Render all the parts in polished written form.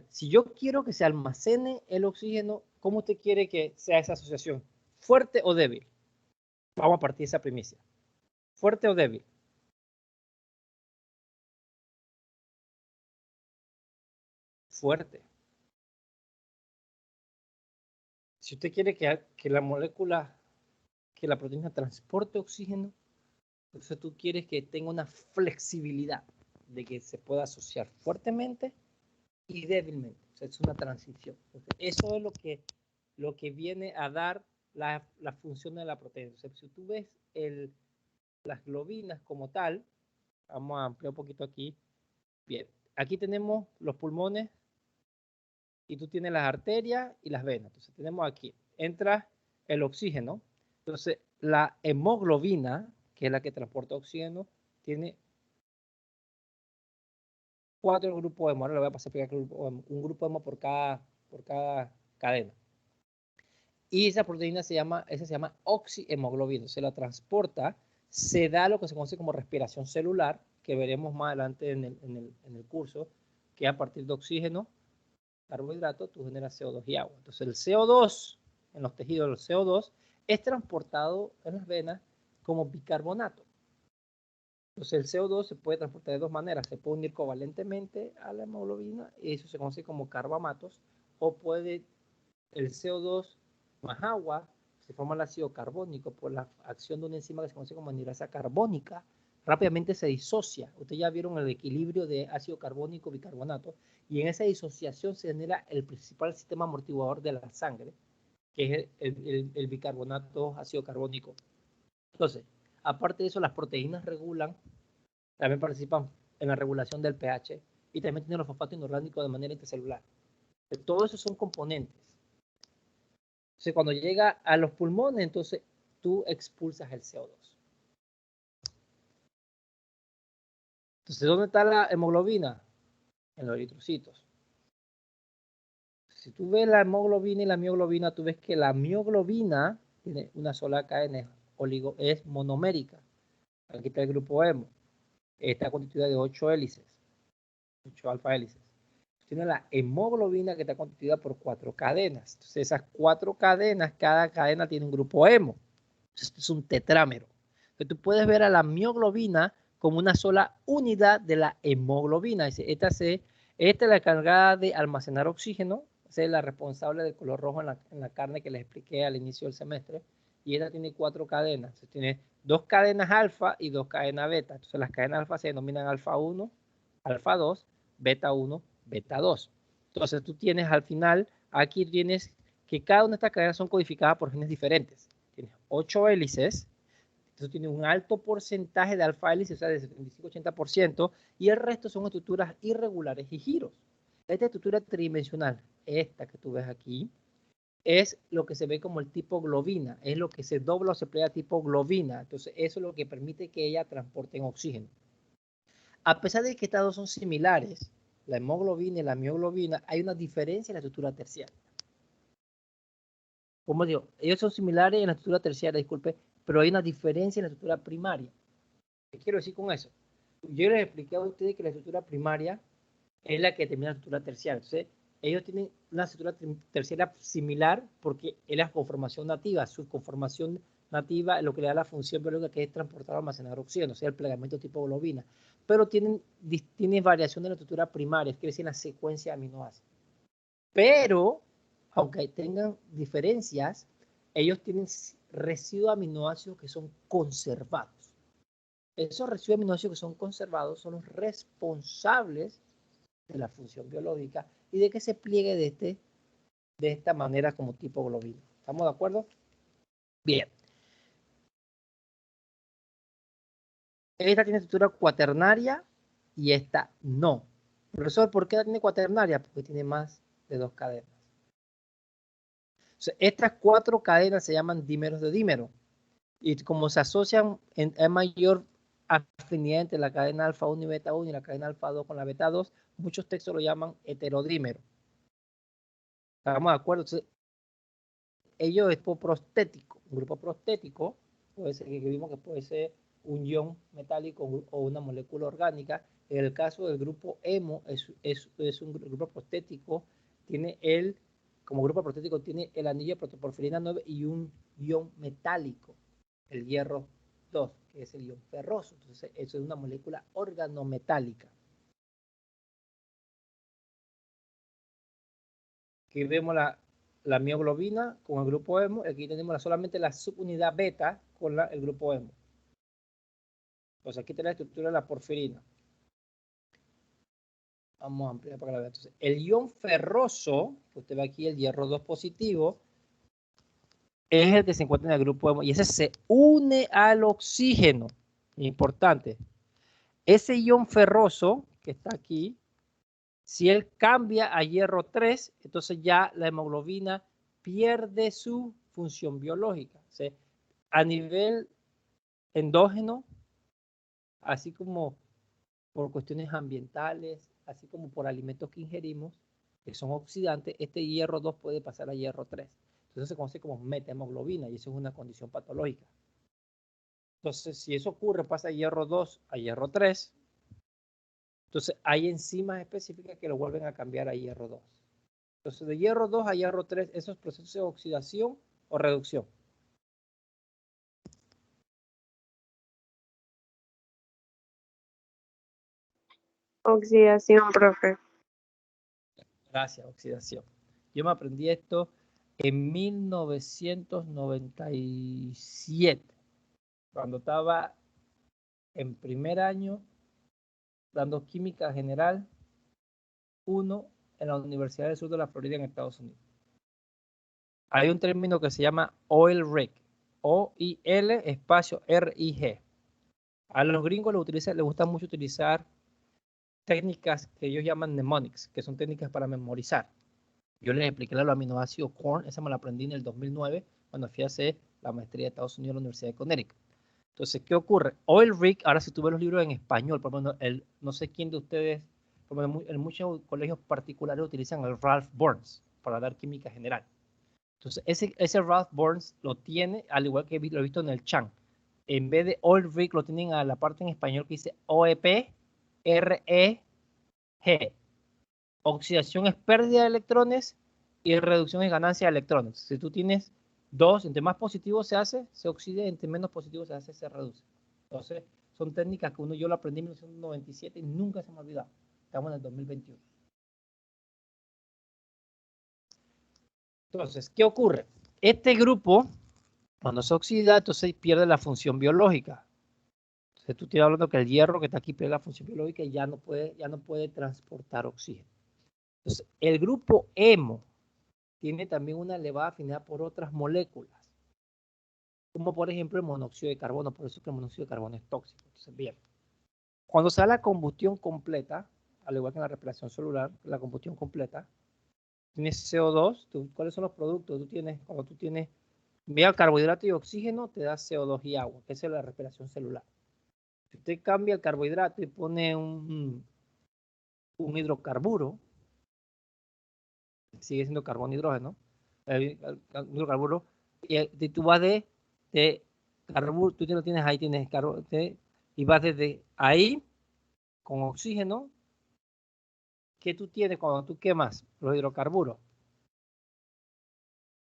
Si yo quiero que se almacene el oxígeno, ¿cómo usted quiere que sea esa asociación? ¿Fuerte o débil? Vamos a partir de esa primicia. ¿Fuerte o débil? Fuerte. Si usted quiere que la molécula, que la proteína transporte oxígeno, entonces tú quieres que tenga una flexibilidad de que se pueda asociar fuertemente y débilmente. O sea, es una transición. Entonces, eso es lo que viene a dar la función de la proteína. O sea, si tú ves las globinas como tal, vamos a ampliar un poquito aquí. Bien, aquí tenemos los pulmones y tú tienes las arterias y las venas. Entonces tenemos aquí, entra el oxígeno. Entonces la hemoglobina, que es la que transporta oxígeno, tiene 4 grupos de hemo. Ahora le voy a pasar a explicar un grupo de hemo por cada cadena. Y esa proteína se llama oxihemoglobina. Se la transporta, se da lo que se conoce como respiración celular, que veremos más adelante en el curso, que a partir de oxígeno, carbohidratos, tú generas CO2 y agua. Entonces el CO2, en los tejidos, el CO2 es transportado en las venas como bicarbonato. Entonces el CO2 se puede transportar de dos maneras. Se puede unir covalentemente a la hemoglobina y eso se conoce como carbamatos. O puede el CO2 más agua, se forma el ácido carbónico por la acción de una enzima que se conoce como anhidrasa carbónica. Rápidamente se disocia. Ustedes ya vieron el equilibrio de ácido carbónico bicarbonato y en esa disociación se genera el principal sistema amortiguador de la sangre, que es el bicarbonato ácido carbónico. Entonces, aparte de eso, las proteínas también participan en la regulación del pH y también tienen los fosfatos inorgánicos de manera intercelular. Todo eso son componentes. Entonces, cuando llega a los pulmones, entonces tú expulsas el CO2. Entonces, ¿dónde está la hemoglobina? En los eritrocitos. Si tú ves la hemoglobina y la mioglobina, tú ves que la mioglobina tiene una sola cadena, es monomérica. Aquí está el grupo hemo. Está constituida de 8 hélices, 8 alfa hélices. Tiene la hemoglobina que está constituida por 4 cadenas. Entonces, esas 4 cadenas, cada cadena tiene un grupo hemo. Esto es un tetrámero. Entonces, tú puedes ver a la mioglobina como una sola unidad de la hemoglobina. Esta es la encargada de almacenar oxígeno. Esta es la responsable del color rojo en la carne que les expliqué al inicio del semestre. Y esta tiene 4 cadenas. Entonces, tiene 2 cadenas alfa y 2 cadenas beta. Entonces las cadenas alfa se denominan alfa 1, alfa 2, beta 1, beta 2. Entonces tú tienes al final, aquí tienes que cada una de estas cadenas son codificadas por genes diferentes. Tienes 8 hélices, entonces tienes un alto porcentaje de alfa hélices, o sea, de 75-80%, y el resto son estructuras irregulares y giros. Esta estructura tridimensional, esta que tú ves aquí, es lo que se ve como el tipo globina, es lo que se dobla o se plega tipo globina. Entonces eso es lo que permite que ella transporte oxígeno. A pesar de que estas dos son similares, la hemoglobina y la mioglobina, hay una diferencia en la estructura terciaria. Como digo, ellos son similares en la estructura terciaria, disculpe, pero hay una diferencia en la estructura primaria. ¿Qué quiero decir con eso? Yo les expliqué a ustedes que la estructura primaria es la que termina la estructura terciaria. Entonces, ellos tienen una estructura terciaria similar porque es la conformación nativa. Su conformación nativa es lo que le da la función biológica, que es transportar o almacenar oxígeno, o sea, el plegamiento tipo globina. Pero tienen variación de la estructura primaria, es decir, en la secuencia de aminoácidos. Pero, aunque tengan diferencias, ellos tienen residuos de aminoácidos que son conservados. Esos residuos de aminoácidos que son conservados son los responsables de la función biológica y de que se pliegue de esta manera como tipo globina. ¿Estamos de acuerdo? Bien. Esta tiene estructura cuaternaria y esta no. Profesor, ¿por qué la tiene cuaternaria? Porque tiene más de 2 cadenas. O sea, estas 4 cadenas se llaman dímeros de dímero. Y como se asocian en mayor afinidad entre la cadena alfa 1 y beta 1 y la cadena alfa 2 con la beta 2, muchos textos lo llaman heterodímero. ¿Estamos de acuerdo? Entonces, ello es prostético. Un grupo prostético puede ser, que vimos que puede ser un ion metálico o una molécula orgánica En el caso del grupo hemo, es un grupo prostético, como grupo prostético tiene el anillo de protoporfirina 9 y un ion metálico, el hierro 2, que es el ion ferroso. Entonces, eso es una molécula organometálica. Aquí vemos la mioglobina con el grupo hemo. Aquí tenemos solamente la subunidad beta con el grupo hemo. Entonces, aquí está la estructura de la porfirina. Vamos a ampliar para que la vean. Entonces, el ion ferroso, usted ve aquí el hierro 2 positivo, es el que se encuentra en el grupo hemo y ese se une al oxígeno. Importante. Ese ion ferroso que está aquí, si él cambia a hierro 3, entonces ya la hemoglobina pierde su función biológica. O sea, a nivel endógeno, así como por cuestiones ambientales, así como por alimentos que ingerimos, que son oxidantes, este hierro 2 puede pasar a hierro 3. Entonces se conoce como metahemoglobina y eso es una condición patológica. Entonces, si eso ocurre, pasa de hierro 2 a hierro 3, entonces hay enzimas específicas que lo vuelven a cambiar a hierro 2. Entonces, de hierro 2 a hierro 3, esos procesos de oxidación o reducción. Oxidación, profe. Gracias, oxidación. Yo me aprendí esto en 1997, cuando estaba en primer año dando química general 1 en la Universidad del Sur de la Florida en Estados Unidos. Hay un término que se llama oil rig, O-I-L espacio R-I-G. A los gringos les gusta mucho utilizar técnicas que ellos llaman mnemonics, que son técnicas para memorizar. Yo les expliqué los aminoácidos corn, esa me la aprendí en el 2009 cuando fui a hacer la maestría de Estados Unidos en la Universidad de Connecticut. Entonces, ¿qué ocurre? Oil rig, ahora si tú ves los libros en español, por ejemplo, no sé quién de ustedes, por ejemplo, en muchos colegios particulares utilizan el Ralph Burns para dar química general. Entonces, ese Ralph Burns lo tiene, al igual que lo he visto en el Chan. En vez de oil rig, lo tienen a la parte en español que dice OEP, REG. Oxidación es pérdida de electrones y reducción es ganancia de electrones. Si tú tienes dos, entre más positivo se hace, se oxida, entre menos positivo se hace, se reduce. Entonces, son técnicas que yo lo aprendí en 1997 y nunca se me ha olvidado. Estamos en el 2021. Entonces, ¿qué ocurre? Este grupo, cuando se oxida, entonces pierde la función biológica. Entonces, tú estás hablando que el hierro que está aquí pierde la función biológica y ya no puede transportar oxígeno. Entonces, el grupo hemo tiene también una elevada afinidad por otras moléculas, como por ejemplo el monóxido de carbono, por eso que el monóxido de carbono es tóxico. Entonces, bien, cuando se da la combustión completa, al igual que en la respiración celular, la combustión completa, tienes CO2, ¿cuáles son los productos? Cuando tú tienes vía carbohidrato y oxígeno, te da CO2 y agua, que es la respiración celular. Si usted cambia el carbohidrato y pone un hidrocarburo, sigue siendo carbono y hidrógeno, el hidrocarburo, y tú vas de carburo, tú lo tienes ahí, tienes carburo, y vas desde ahí con oxígeno, ¿qué tú tienes cuando tú quemas los hidrocarburos?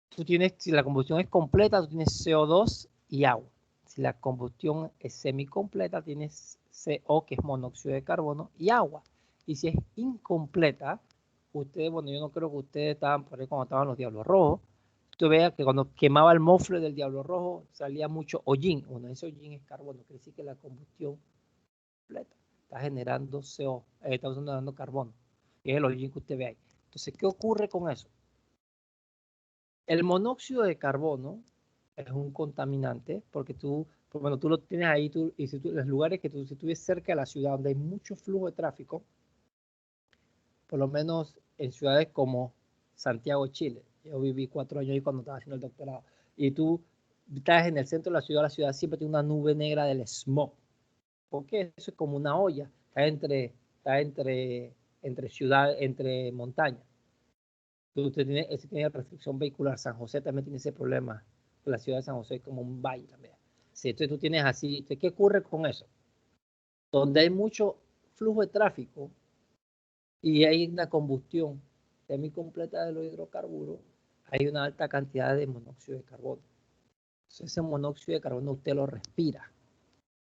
Tú tienes, si la combustión es completa, tú tienes CO2 y agua. Si la combustión es semicompleta, tienes CO, que es monóxido de carbono, y agua. Y si es incompleta, ustedes, bueno, yo no creo que ustedes estaban por ahí cuando estaban los Diablos Rojos. Tú veas que cuando quemaba el mofle del Diablo Rojo salía mucho hollín. Bueno, ese hollín es carbono, quiere decir que la combustión completa está generando CO, está generando carbono. Y es el hollín que usted ve ahí. Entonces, ¿qué ocurre con eso? El monóxido de carbono es un contaminante porque tú lo tienes ahí y si los lugares que si tú vives cerca de la ciudad donde hay mucho flujo de tráfico, por lo menos en ciudades como Santiago, Chile. Yo viví 4 años ahí cuando estaba haciendo el doctorado. Y tú estás en el centro de la ciudad siempre tiene una nube negra del smog. Porque eso es como una olla. Está entre ciudad, entre montañas. Usted tiene restricción vehicular. San José también tiene ese problema. La ciudad de San José es como un valle también. Sí, entonces tú tienes así. ¿Qué ocurre con eso? Donde hay mucho flujo de tráfico y hay una combustión semicompleta de los hidrocarburos, hay una alta cantidad de monóxido de carbono. Entonces, ese monóxido de carbono usted lo respira.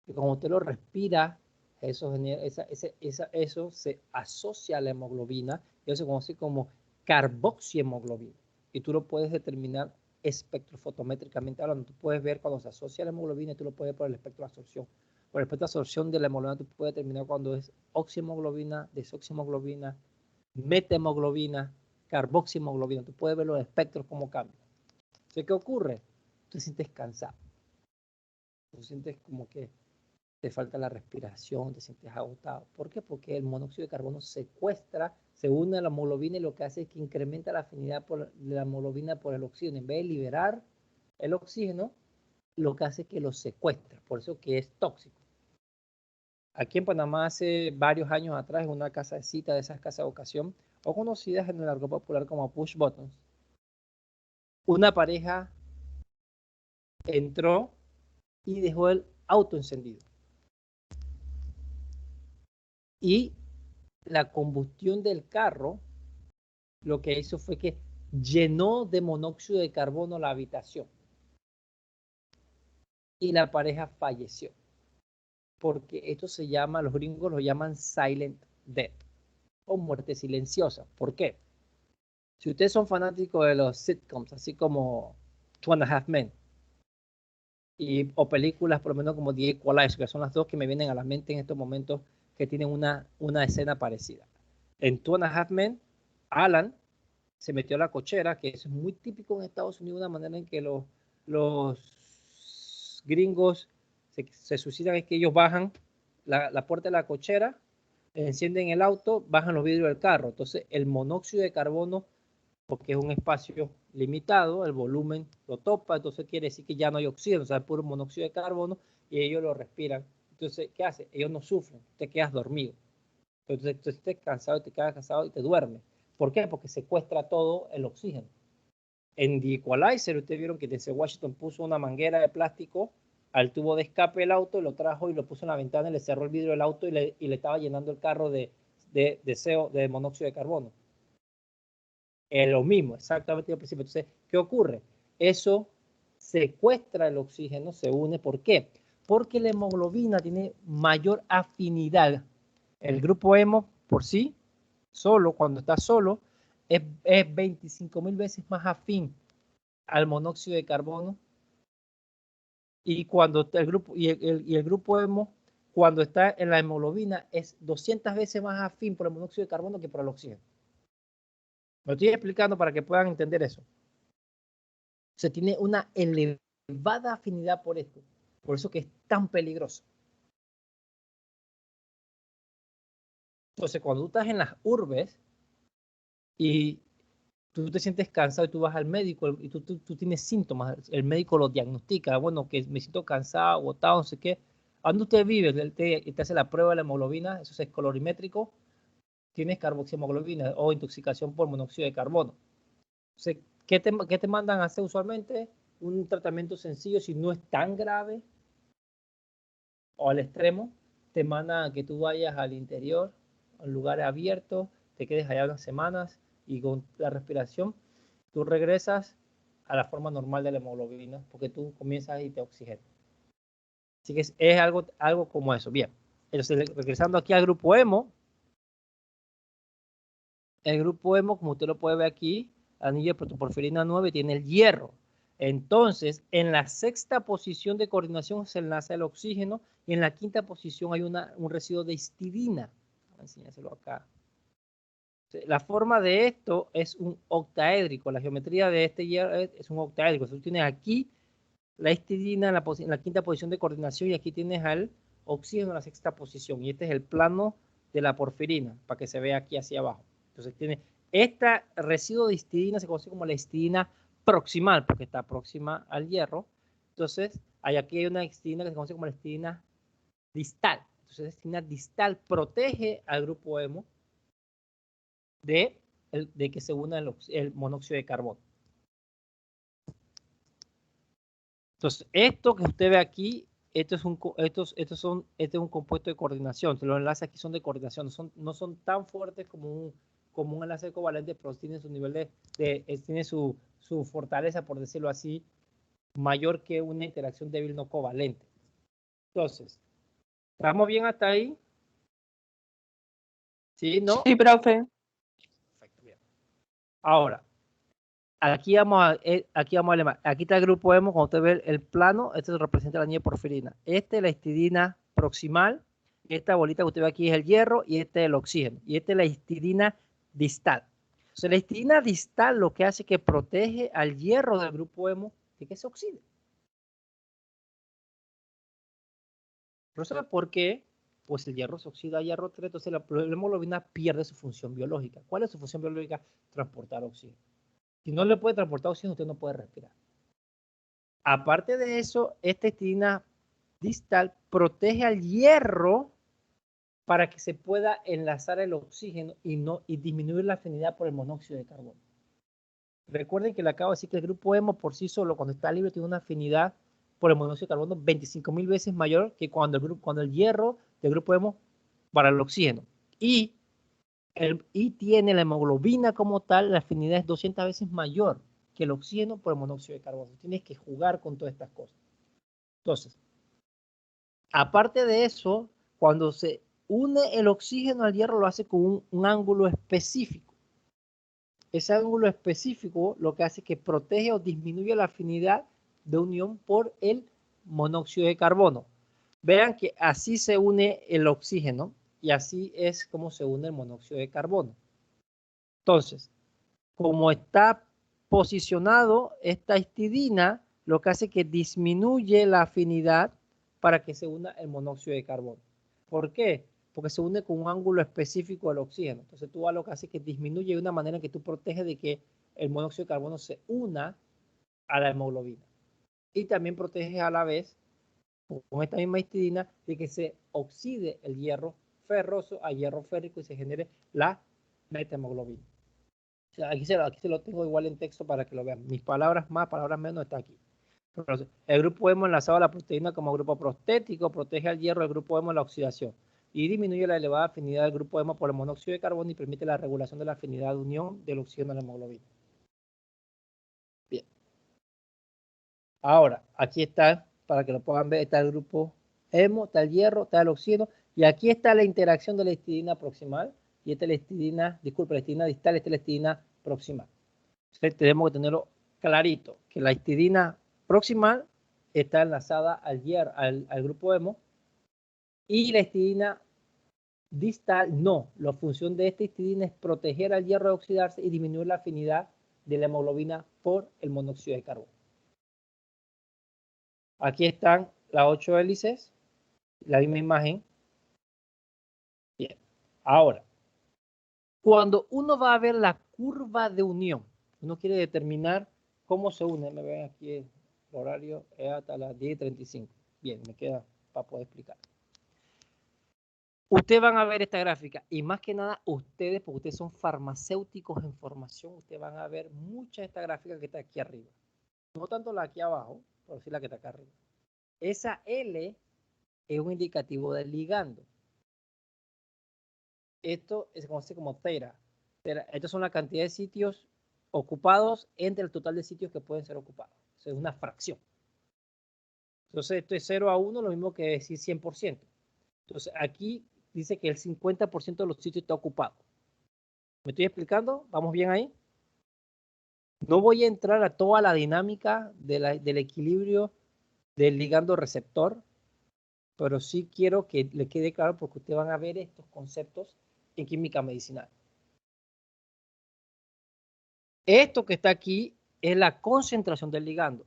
Y cuando usted lo respira, eso se asocia a la hemoglobina, y eso se conoce como carboxihemoglobina. Y tú lo puedes determinar espectrofotométricamente hablando. Tú puedes ver cuando se asocia a la hemoglobina y tú lo puedes ver por el espectro de absorción. Por el espectro de absorción de la hemoglobina tú puedes determinar cuando es oxihemoglobina, desoxihemoglobina, metahemoglobina, carboxihemoglobina. Tú puedes ver los espectros cómo cambian. Entonces, ¿qué ocurre? Tú te sientes cansado. Tú sientes como que te falta la respiración, te sientes agotado. ¿Por qué? Porque el monóxido de carbono secuestra, se une a la hemoglobina y lo que hace es que incrementa la afinidad de la hemoglobina por el oxígeno. En vez de liberar el oxígeno, lo que hace es que lo secuestra. Por eso que es tóxico. Aquí en Panamá hace varios años atrás, en una casa de cita de esas casas de ocasión, o conocidas en el argot popular como push buttons, una pareja entró y dejó el auto encendido. Y la combustión del carro lo que hizo fue que llenó de monóxido de carbono la habitación. Y la pareja falleció. Porque esto se llama, los gringos lo llaman silent death o muerte silenciosa. ¿Por qué? Si ustedes son fanáticos de los sitcoms, así como Two and a Half Men, o películas por lo menos como The Equalizer, que son las dos que me vienen a la mente en estos momentos que tienen una escena parecida. En Two and a Half Men, Alan se metió a la cochera, que eso es muy típico en Estados Unidos, una manera en que los gringos se suicidan, es que ellos bajan la puerta de la cochera, encienden el auto, bajan los vidrios del carro. Entonces el monóxido de carbono, porque es un espacio limitado, el volumen lo topa, entonces quiere decir que ya no hay oxígeno, o sea, es puro monóxido de carbono y ellos lo respiran. Entonces, ¿qué hace? Ellos no sufren, te quedas dormido. Entonces, tú estés cansado y te quedas cansado y te duermes. ¿Por qué? Porque secuestra todo el oxígeno. En The Equalizer, ustedes vieron que desde Washington puso una manguera de plástico al tubo de escape del auto, lo trajo y lo puso en la ventana y le cerró el vidrio del auto y le estaba llenando el carro de monóxido de carbono. Es lo mismo, exactamente al principio. Entonces, ¿qué ocurre? Eso secuestra el oxígeno, se une. ¿Por qué? Porque la hemoglobina tiene mayor afinidad. El grupo hemo por sí, solo, cuando está solo, es 25.000 veces más afín al monóxido de carbono. Y cuando el grupo hemo, cuando está en la hemoglobina, es 200 veces más afín por el monóxido de carbono que por el oxígeno. Lo estoy explicando para que puedan entender eso. Se tiene una elevada afinidad por esto. Por eso que es tan peligroso. Entonces, cuando tú estás en las urbes y tú te sientes cansado y tú vas al médico y tú tienes síntomas, el médico lo diagnostica, bueno, que me siento cansado, agotado, no sé qué. ¿Dónde usted vive? Él te hace la prueba de la hemoglobina, eso es colorimétrico, tienes carboxihemoglobina o intoxicación por monóxido de carbono. Entonces, ¿qué te mandan a hacer usualmente? Un tratamiento sencillo, si no es tan grave o al extremo, te mandan a que tú vayas al interior, a un lugar abierto, te quedes allá unas semanas y con la respiración tú regresas a la forma normal de la hemoglobina porque tú comienzas y te oxigenas. Así que es algo como eso. Bien, entonces regresando aquí al grupo hemo, el grupo hemo, como usted lo puede ver aquí, anillo de protoporfirina 9 tiene el hierro. Entonces, en la sexta posición de coordinación se enlaza el oxígeno y en la quinta posición hay un residuo de histidina. Voy a enseñárselo acá. La forma de esto es un octaédrico. La geometría de este hierro es un octaédrico. Entonces, tú tienes aquí la histidina en la quinta posición de coordinación y aquí tienes al oxígeno en la sexta posición. Y este es el plano de la porfirina, para que se vea aquí hacia abajo. Entonces tiene este residuo de histidina, se conoce como la histidina proximal, porque está próxima al hierro. Entonces, aquí hay una histidina que se conoce como la histidina distal. Entonces, la histidina distal protege al grupo hemo de que se una el monóxido de carbono. Entonces, esto que usted ve aquí este es un compuesto de coordinación. Los enlaces aquí son de coordinación, no son tan fuertes como un enlace covalente, pero tienen su nivel tiene su fortaleza, por decirlo así, mayor que una interacción débil no covalente. Entonces, ¿estamos bien hasta ahí? ¿Sí? ¿No? Sí, profe. Perfecto, bien. Ahora, aquí vamos a aquí está el grupo hemo. Cuando usted ve el plano, este representa la anillo porfirina. Este es la histidina proximal. Esta bolita que usted ve aquí es el hierro y este es el oxígeno. Y esta es la histidina distal. O sea, la histidina distal lo que hace es que protege al hierro del grupo hemo de que se oxide. ¿Pero sabe por qué? Pues el hierro se oxida a hierro 3, entonces la hemoglobina pierde su función biológica. ¿Cuál es su función biológica? Transportar oxígeno. Si no le puede transportar oxígeno, usted no puede respirar. Aparte de eso, esta histidina distal protege al hierro para que se pueda enlazar el oxígeno y disminuir la afinidad por el monóxido de carbono. Recuerden que le acabo de decir que el grupo hemo por sí solo, cuando está libre, tiene una afinidad por el monóxido de carbono 25.000 veces mayor que cuando el hierro del grupo hemo para el oxígeno. Y tiene la hemoglobina como tal, la afinidad es 200 veces mayor que el oxígeno por el monóxido de carbono. Tienes que jugar con todas estas cosas. Entonces, aparte de eso, cuando se une el oxígeno al hierro, lo hace con un ángulo específico. Ese ángulo específico lo que hace es que protege o disminuye la afinidad de unión por el monóxido de carbono. Vean que así se une el oxígeno y así es como se une el monóxido de carbono. Entonces, como está posicionado esta histidina, lo que hace es que disminuye la afinidad para que se una el monóxido de carbono. ¿Por qué? Porque se une con un ángulo específico del oxígeno. Entonces tú lo que hace es que disminuye de una manera en que tú proteges de que el monóxido de carbono se una a la hemoglobina. Y también proteges a la vez, con esta misma histidina, de que se oxide el hierro ferroso a hierro férrico y se genere la metahemoglobina. Aquí se lo tengo igual en texto para que lo vean. Mis palabras más, palabras menos, está aquí. Entonces, el grupo hemo enlazado a la proteína como grupo prostético protege al hierro del grupo hemo en la oxidación y disminuye la elevada afinidad del grupo hemo por el monóxido de carbono y permite la regulación de la afinidad de unión del oxígeno a la hemoglobina. Bien. Ahora, aquí está, para que lo puedan ver, está el grupo hemo, está el hierro, está el oxígeno y aquí está la interacción de la histidina proximal y esta es la histidina, disculpe, la histidina distal, esta es la histidina proximal. Entonces, tenemos que tenerlo clarito, que la histidina proximal está enlazada al grupo hemo y la histidina distal no. La función de esta histidina es proteger al hierro de oxidarse y disminuir la afinidad de la hemoglobina por el monóxido de carbono. Aquí están las 8 hélices, la misma imagen. Bien. Ahora, cuando uno va a ver la curva de unión, uno quiere determinar cómo se une. Me ven aquí el horario es hasta las 10:35. Bien, me queda para poder explicar. Ustedes van a ver esta gráfica y más que nada ustedes, porque ustedes son farmacéuticos en formación, ustedes van a ver mucha de esta gráfica que está aquí arriba. No tanto la aquí abajo, pero sí la que está acá arriba. Esa L es un indicativo del ligando. Esto se conoce como tera. Estos son la cantidad de sitios ocupados entre el total de sitios que pueden ser ocupados. Eso es una fracción. Entonces, esto es 0 a 1, lo mismo que decir 100%. Entonces, aquí dice que el 50% de los sitios está ocupado. ¿Me estoy explicando? ¿Vamos bien ahí? No voy a entrar a toda la dinámica del equilibrio del ligando receptor, pero sí quiero que le quede claro porque ustedes van a ver estos conceptos en química medicinal. Esto que está aquí es la concentración del ligando.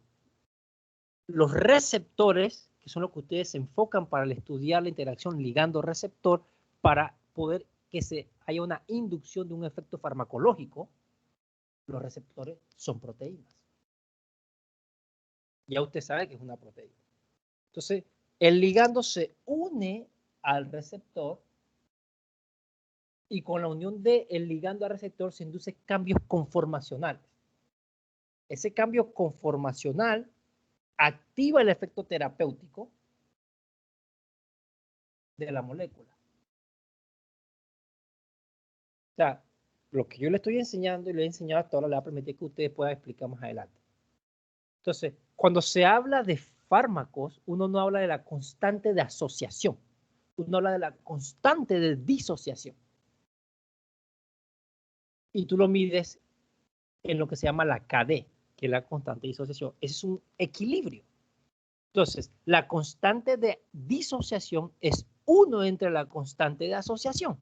Los receptores, que son los que ustedes se enfocan para estudiar la interacción ligando-receptor, para poder que haya una inducción de un efecto farmacológico, los receptores son proteínas. Ya usted sabe que es una proteína. Entonces, el ligando se une al receptor y con la unión del ligando al receptor se induce cambios conformacionales. Ese cambio conformacional activa el efecto terapéutico de la molécula. O sea, lo que yo le estoy enseñando y le he enseñado hasta ahora le va a permitir que ustedes puedan explicar más adelante. Entonces, cuando se habla de fármacos, uno no habla de la constante de asociación, uno habla de la constante de disociación. Y tú lo mides en lo que se llama la KD, que es la constante de disociación. Ese es un equilibrio. Entonces, la constante de disociación es 1 entre la constante de asociación.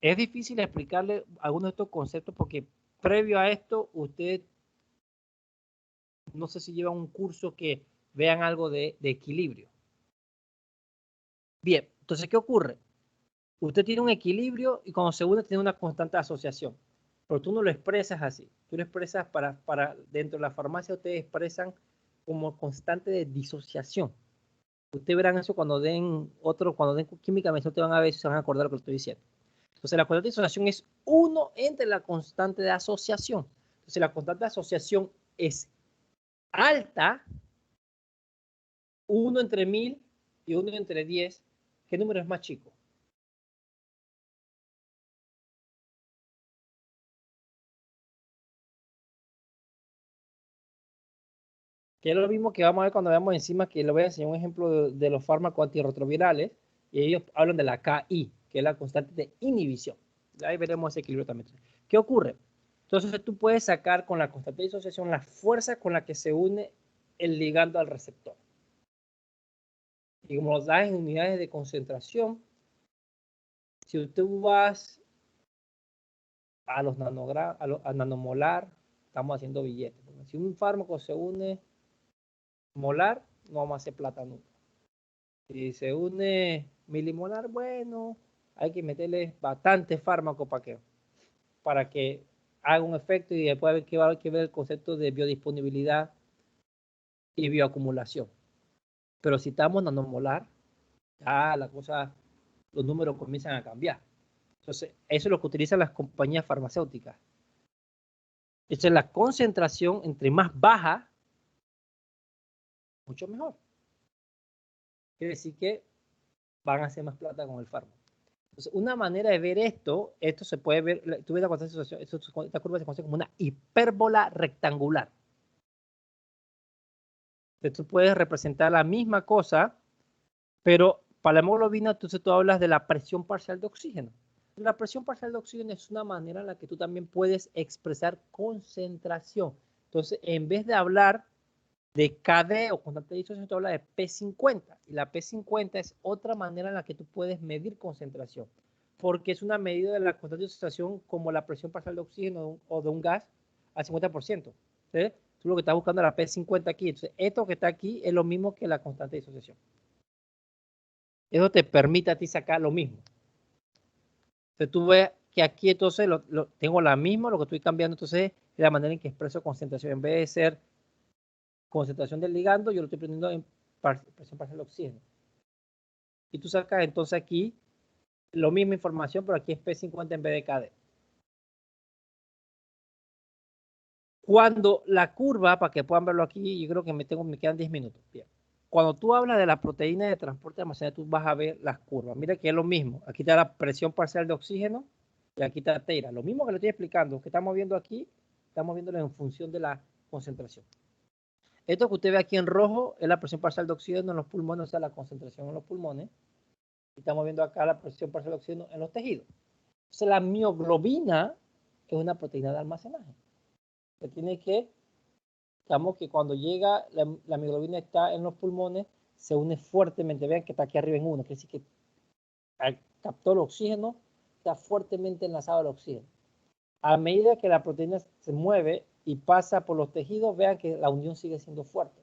Es difícil explicarle algunos de estos conceptos porque previo a esto, usted no sé si llevan un curso que vean algo de equilibrio. Bien, entonces, ¿qué ocurre? Usted tiene un equilibrio y cuando se une tiene una constante de asociación. Pero tú no lo expresas así. Tú lo expresas para dentro de la farmacia, ustedes expresan como constante de disociación. Ustedes verán eso cuando den química, ustedes van a ver si se van a acordar de lo que estoy diciendo. Entonces, la constante de disociación es 1 entre la constante de asociación. Entonces, la constante de asociación es alta, 1 entre 1000 y 1 entre 10. ¿Qué número es más chico? Que es lo mismo que vamos a ver cuando veamos enzimas, que le voy a enseñar un ejemplo de los fármacos antirretrovirales, y ellos hablan de la KI, que es la constante de inhibición. Ahí veremos ese equilibrio también. ¿Qué ocurre? Entonces tú puedes sacar con la constante de disociación la fuerza con la que se une el ligando al receptor. Y como los das en unidades de concentración, si usted vas a los a nanomolar, estamos haciendo billetes. Si un fármaco se une molar, no vamos a hacer plata nunca. Si se une milimolar, bueno, hay que meterle bastante fármaco para que haga un efecto y después hay que ver el concepto de biodisponibilidad y bioacumulación. Pero si estamos nanomolar, ya la cosa, los números comienzan a cambiar. Entonces, eso es lo que utilizan las compañías farmacéuticas. Esa es la concentración, entre más baja, mucho mejor. Quiere decir que van a hacer más plata con el fármaco. Entonces, una manera de ver esto se puede ver, tú ves esta curva se conoce como una hipérbola rectangular. Entonces, tú puedes representar la misma cosa, pero para la hemoglobina, entonces tú hablas de la presión parcial de oxígeno. La presión parcial de oxígeno es una manera en la que tú también puedes expresar concentración. Entonces, en vez de hablar de KD o constante de disociación, tú hablas de P50. Y la P50 es otra manera en la que tú puedes medir concentración, porque es una medida de la constante de disociación como la presión parcial de oxígeno o de un gas al 50%. ¿Sí? Tú lo que estás buscando es la P50 aquí. Entonces, esto que está aquí es lo mismo que la constante de disociación. Eso te permite a ti sacar lo mismo. Entonces, tú ves que aquí entonces tengo la misma, lo que estoy cambiando entonces es la manera en que expreso concentración. En vez de ser concentración del ligando, yo lo estoy poniendo en presión parcial de oxígeno. Y tú sacas entonces aquí la misma información, pero aquí es P50 en vez de KD. Cuando la curva, para que puedan verlo aquí, yo creo que me quedan 10 minutos. Bien. Cuando tú hablas de la proteína de transporte de almacenaje, tú vas a ver las curvas. Mira que es lo mismo. Aquí está la presión parcial de oxígeno y aquí está la teira. Lo mismo que le estoy explicando, que estamos viendo aquí, estamos viéndolo en función de la concentración. Esto que usted ve aquí en rojo es la presión parcial de oxígeno en los pulmones, o sea, la concentración en los pulmones. Y estamos viendo acá la presión parcial de oxígeno en los tejidos. Entonces, la mioglobina es una proteína de almacenaje. Se tiene que, digamos que cuando llega, la mioglobina está en los pulmones, se une fuertemente. Vean que está aquí arriba en 1, quiere decir que captó el oxígeno, está fuertemente enlazado al oxígeno. A medida que la proteína se mueve y pasa por los tejidos, vean que la unión sigue siendo fuerte.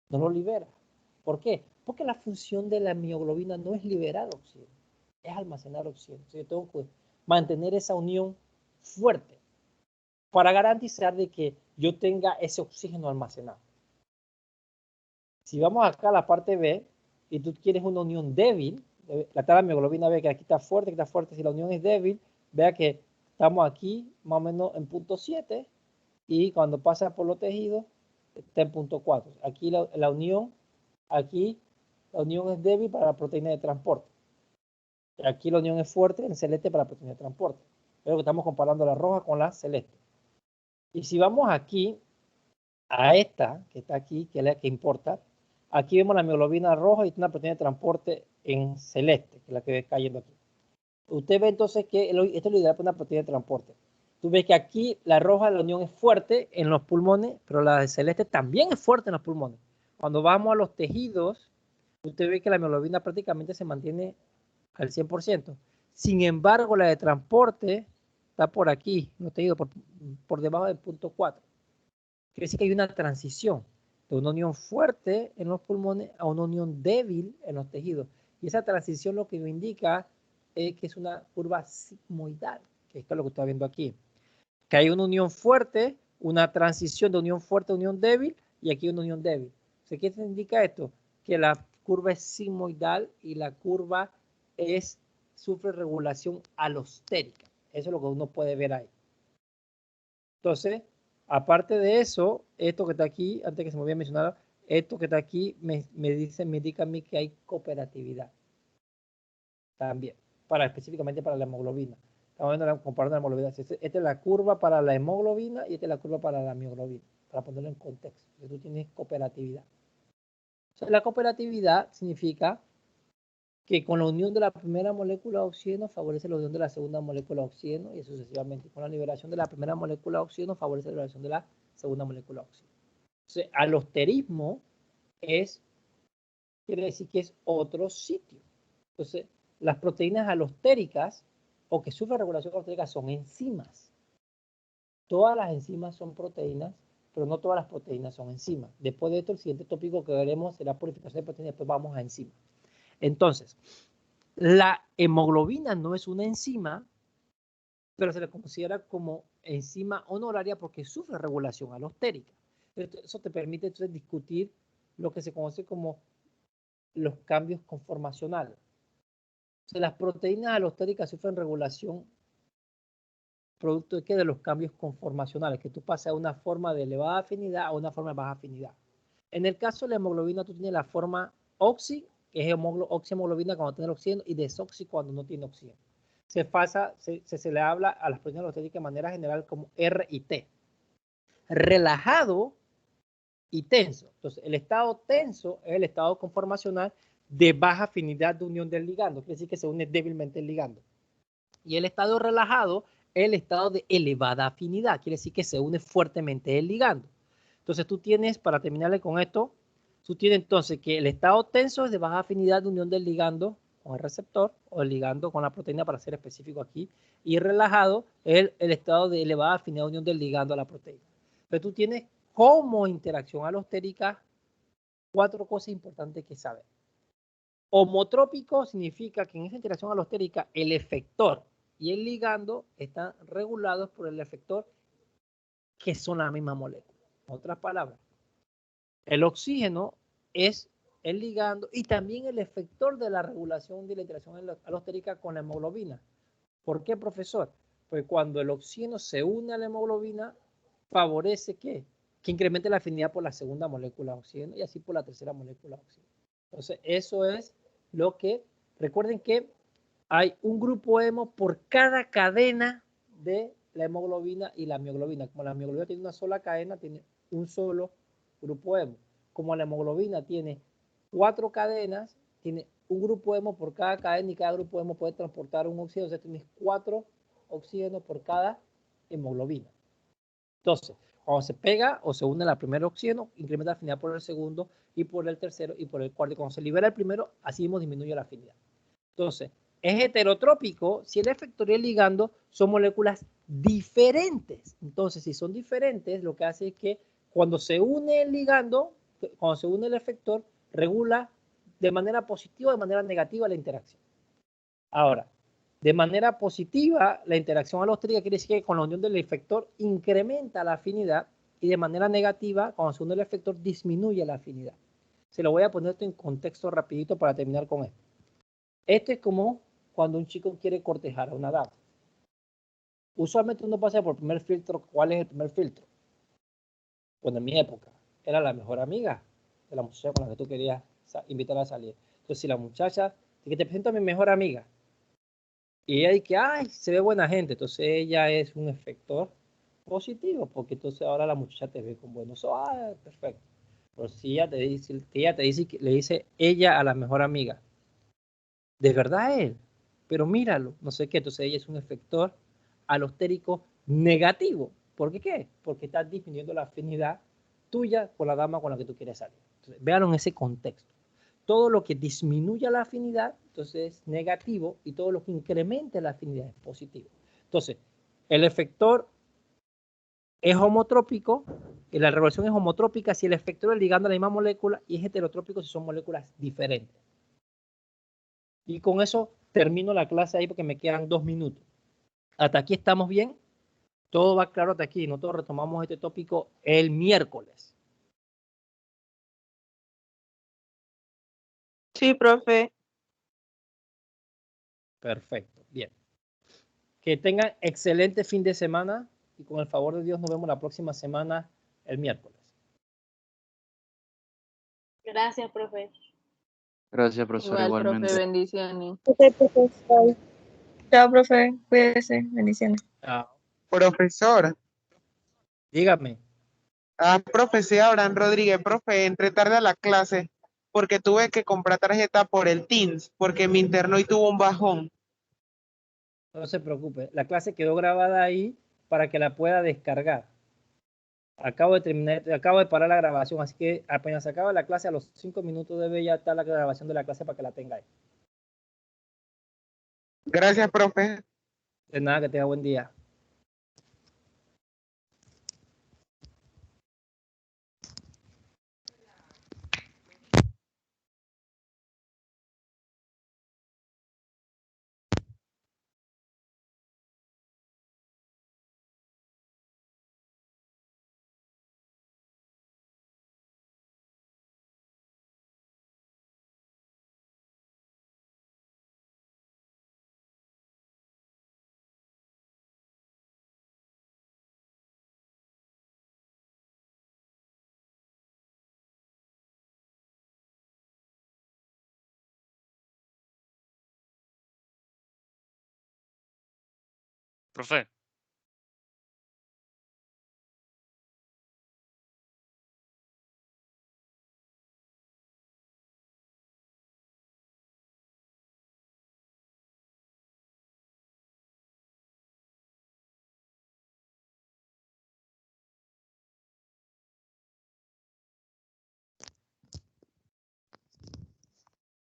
No lo libera. ¿Por qué? Porque la función de la mioglobina no es liberar oxígeno, es almacenar oxígeno. Entonces yo tengo que mantener esa unión fuerte para garantizar de que yo tenga ese oxígeno almacenado. Si vamos acá a la parte B y tú quieres una unión débil, la tabla de mioglobina ve que aquí está fuerte, si la unión es débil, vea que estamos aquí más o menos en punto 7 y cuando pasa por los tejidos está en punto 4. Aquí la unión, aquí la unión es débil para la proteína de transporte. Aquí la unión es fuerte en celeste para la proteína de transporte. Pero estamos comparando la roja con la celeste. Y si vamos aquí, a esta que está aquí, que es la que importa, aquí vemos la hemoglobina roja y una proteína de transporte en celeste, que es la que ve cayendo aquí. Usted ve entonces que esto es lo ideal para una proteína de transporte. Tú ves que aquí la roja, la unión es fuerte en los pulmones, pero la de celeste también es fuerte en los pulmones. Cuando vamos a los tejidos, usted ve que la hemoglobina prácticamente se mantiene al 100%. Sin embargo, la de transporte está por aquí, no te digo, por debajo del punto 4. Quiere decir que hay una transición de una unión fuerte en los pulmones a una unión débil en los tejidos. Y esa transición lo que me indica es que es una curva sigmoidal, que es lo que está viendo aquí. Que hay una unión fuerte, una transición de unión fuerte a unión débil, y aquí una unión débil. ¿Qué indica esto? Que la curva es sigmoidal y la curva sufre regulación alostérica. Eso es lo que uno puede ver ahí. Entonces, aparte de eso, esto que está aquí, antes que se me olvide mencionar, esto que está aquí me indica a mí que hay cooperatividad. También, específicamente para la hemoglobina. Estamos comparando la hemoglobina. Esta es la curva para la hemoglobina y esta es la curva para la mioglobina, para ponerlo en contexto. Tú tienes cooperatividad. Entonces, la cooperatividad significa que con la unión de la primera molécula de oxígeno favorece la unión de la segunda molécula de oxígeno y sucesivamente. Con la liberación de la primera molécula de oxígeno favorece la liberación de la segunda molécula de oxígeno. Entonces, alosterismo quiere decir que es otro sitio. Entonces, las proteínas alostéricas o que sufren regulación alostérica son enzimas. Todas las enzimas son proteínas, pero no todas las proteínas son enzimas. Después de esto, el siguiente tópico que veremos será purificación de proteínas, después vamos a enzimas. Entonces, la hemoglobina no es una enzima, pero se le considera como enzima honoraria porque sufre regulación alostérica. Eso te permite entonces discutir lo que se conoce como los cambios conformacionales. O sea, las proteínas alostéricas sufren regulación producto de, de los cambios conformacionales, que tú pasas de una forma de elevada afinidad a una forma de baja afinidad. En el caso de la hemoglobina, tú tienes la forma oxi, que es oxihemoglobina cuando tiene el oxígeno, y desoxi cuando no tiene oxígeno. Se le habla a las proteínas alostéricas de manera general como R y T. Relajado y tenso. Entonces, el estado tenso es el estado conformacional de baja afinidad de unión del ligando, quiere decir que se une débilmente el ligando. Y el estado relajado es el estado de elevada afinidad, quiere decir que se une fuertemente el ligando. Entonces tú tienes, para terminarle con esto, tú tienes entonces que el estado tenso es de baja afinidad de unión del ligando con el receptor o el ligando con la proteína, para ser específico aquí, y relajado es el estado de elevada afinidad de unión del ligando a la proteína. Pero tú tienes como interacción alostérica 4 cosas importantes que saber. Homotrópico significa que en esa interacción alostérica el efector y el ligando están regulados por el efector, que son la misma molécula. En otras palabras, el oxígeno es el ligando y también el efector de la regulación de la interacción alostérica con la hemoglobina. ¿Por qué, profesor? Pues cuando el oxígeno se une a la hemoglobina, favorece que incremente la afinidad por la segunda molécula de oxígeno y así por la tercera molécula de oxígeno. Entonces, eso es lo que, recuerden que hay un grupo hemo por cada cadena de la hemoglobina y la mioglobina. Como la mioglobina tiene una sola cadena, tiene un solo grupo hemo. Como la hemoglobina tiene 4 cadenas, tiene un grupo hemo por cada cadena y cada grupo hemo puede transportar un oxígeno. O sea, tienes 4 oxígenos por cada hemoglobina. Entonces, cuando se pega o se une la primera oxígeno, incrementa la afinidad por el segundo y por el tercero y por el cuarto. Y cuando se libera el primero, así mismo disminuye la afinidad. Entonces, es heterotrópico si el efector y el ligando son moléculas diferentes. Entonces, si son diferentes, lo que hace es que cuando se une el ligando, cuando se une el efector, regula de manera positiva o de manera negativa la interacción. Ahora, de manera positiva, la interacción alostérica quiere decir que con la unión del efector incrementa la afinidad y de manera negativa, cuando se une el efector, disminuye la afinidad. Se lo voy a poner esto en contexto rapidito para terminar con esto. Esto es como cuando un chico quiere cortejar a una dama. Usualmente uno pasa por el primer filtro. ¿Cuál es el primer filtro? Bueno, en mi época era la mejor amiga de la muchacha con la que tú querías invitarla a salir. Entonces, si la muchacha, que te presento a mi mejor amiga, y ella dice que, ay, se ve buena gente, entonces ella es un efector positivo, porque entonces ahora la muchacha te ve con buenos ojos, ah, perfecto. Pero si ella te dice que le dice ella a la mejor amiga, de verdad él, pero míralo, no sé qué, entonces ella es un efector alostérico negativo. ¿Por qué qué? Porque está disminuyendo la afinidad tuya con la dama con la que tú quieres salir. Entonces, véanlo en ese contexto. Todo lo que disminuya la afinidad, entonces es negativo, y todo lo que incremente la afinidad es positivo. Entonces, el efector es homotrópico, y la revolución es homotrópica si el efector es ligando a la misma molécula, y es heterotrópico si son moléculas diferentes. Y con eso termino la clase ahí porque me quedan 2 minutos. Hasta aquí estamos bien. Todo va claro hasta aquí. Nosotros retomamos este tópico el miércoles. Sí, profe. Perfecto. Bien. Que tengan excelente fin de semana y con el favor de Dios nos vemos la próxima semana el miércoles. Gracias, profe. Gracias, profesor, Igual, profe, igualmente. bendiciones. Ok, profesor. Chao, profe. Cuídese. Bendiciones. Ah, Profesor, dígame. profe, sí, Abraham Rodríguez, profe, entré tarde a la clase porque tuve que comprar tarjeta por el Teams, porque mi interno y tuvo un bajón. No se preocupe. La clase quedó grabada ahí para que la pueda descargar. Acabo de parar la grabación, así que apenas se acaba la clase, a los 5 minutos debe ya estar la grabación de la clase para que la tenga ahí. Gracias, profe. De nada, que tenga buen día. Profe,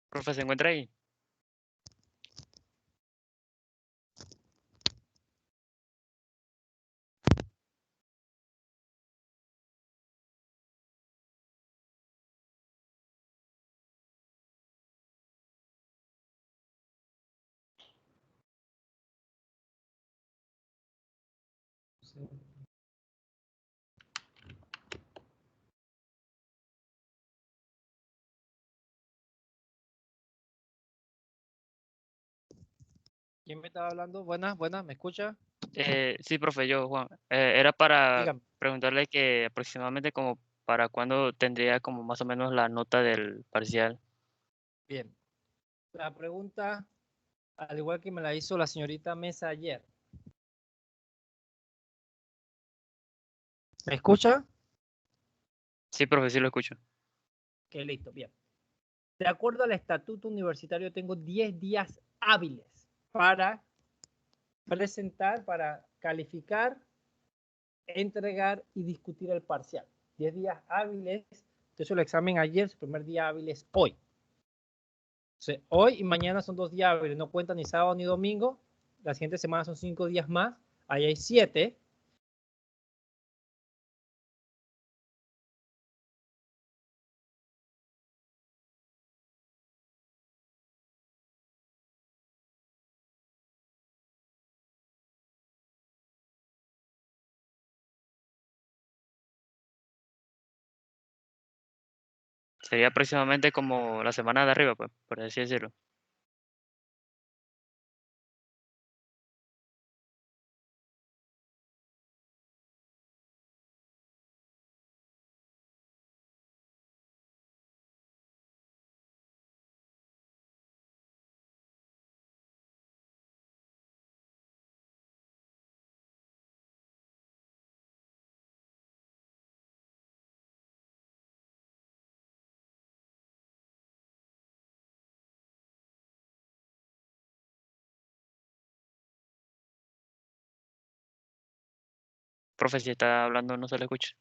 profe, ¿se encuentra ahí? ¿Quién me estaba hablando? Buenas, buenas, ¿me escucha? Sí, profe, yo, Juan. Era para Dígame. preguntarle que aproximadamente como para cuándo tendría como más o menos la nota del parcial. Bien. La pregunta, al igual que me la hizo la señorita Mesa ayer. ¿Me escucha? Sí, profe, sí lo escucho. Ok, listo, bien. De acuerdo al estatuto universitario, tengo 10 días hábiles para presentar, para calificar, entregar y discutir el parcial. 10 días hábiles. Entonces el examen ayer, su primer día hábil es hoy. Entonces, hoy y mañana son 2 días hábiles, no cuentan ni sábado ni domingo. La siguiente semana son 5 días más. Ahí hay 7. Sería aproximadamente como la semana de arriba, pues, por así decirlo. Profe, si está hablando no se le escucha.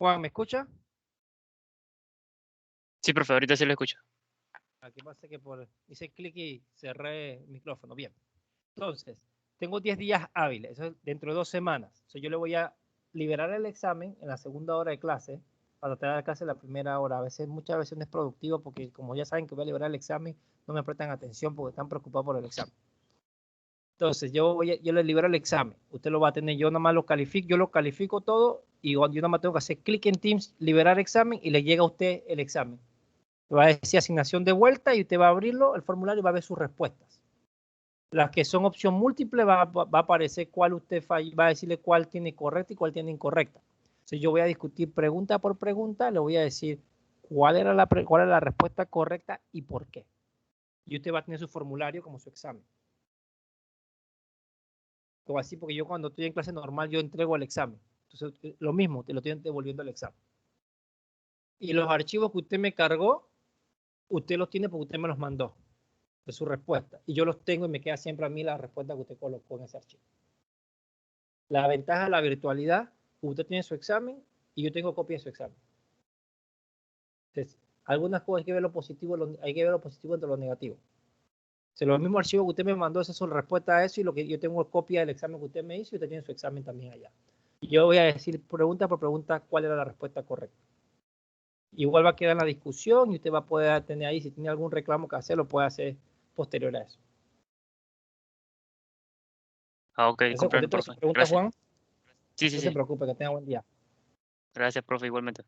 Juan, ¿me escucha? Sí, profe, ahorita sí le escucho. Aquí pasa que hice clic y cerré el micrófono. Bien. Entonces, tengo 10 días hábiles, eso es dentro de 2 semanas. Yo le voy a liberar el examen en la segunda hora de clase para tratar la clase en la primera hora. Muchas veces no es productivo porque como ya saben que voy a liberar el examen, no me prestan atención porque están preocupados por el examen. Entonces, yo le libero el examen. Usted lo va a tener, yo nomás lo califico, yo lo califico todo y yo nomás tengo que hacer clic en Teams, liberar examen y le llega a usted el examen. Le va a decir asignación de vuelta y usted va a abrirlo, el formulario y va a ver sus respuestas. Las que son opción múltiple va a aparecer cuál usted falla, va a decirle cuál tiene correcta y cuál tiene incorrecta. Entonces yo voy a discutir pregunta por pregunta, le voy a decir cuál era la respuesta correcta y por qué. Y usted va a tener su formulario como su examen. Como así, porque yo cuando estoy en clase normal, yo entrego el examen. Entonces, lo mismo, te lo estoy devolviendo el examen. Y los archivos que usted me cargó, usted los tiene porque usted me los mandó de su respuesta. Y yo los tengo y me queda siempre a mí la respuesta que usted colocó en ese archivo. La ventaja de la virtualidad, usted tiene su examen y yo tengo copia de su examen. Entonces, algunas cosas hay que ver lo positivo, hay que ver lo positivo entre lo negativo. Si los mismos archivos que usted me mandó, esas son respuestas a eso y lo que yo tengo copia del examen que usted me hizo y usted tiene su examen también allá. Y yo voy a decir pregunta por pregunta cuál era la respuesta correcta. Igual va a quedar en la discusión y usted va a poder tener ahí, si tiene algún reclamo que hacer, lo puede hacer posterior a eso. Ah, ok, Eso, comprendo, contesto profe. su pregunta, Gracias. Juan. Sí, sí, No se sí. preocupe, que tenga buen día. Gracias, profe, igualmente.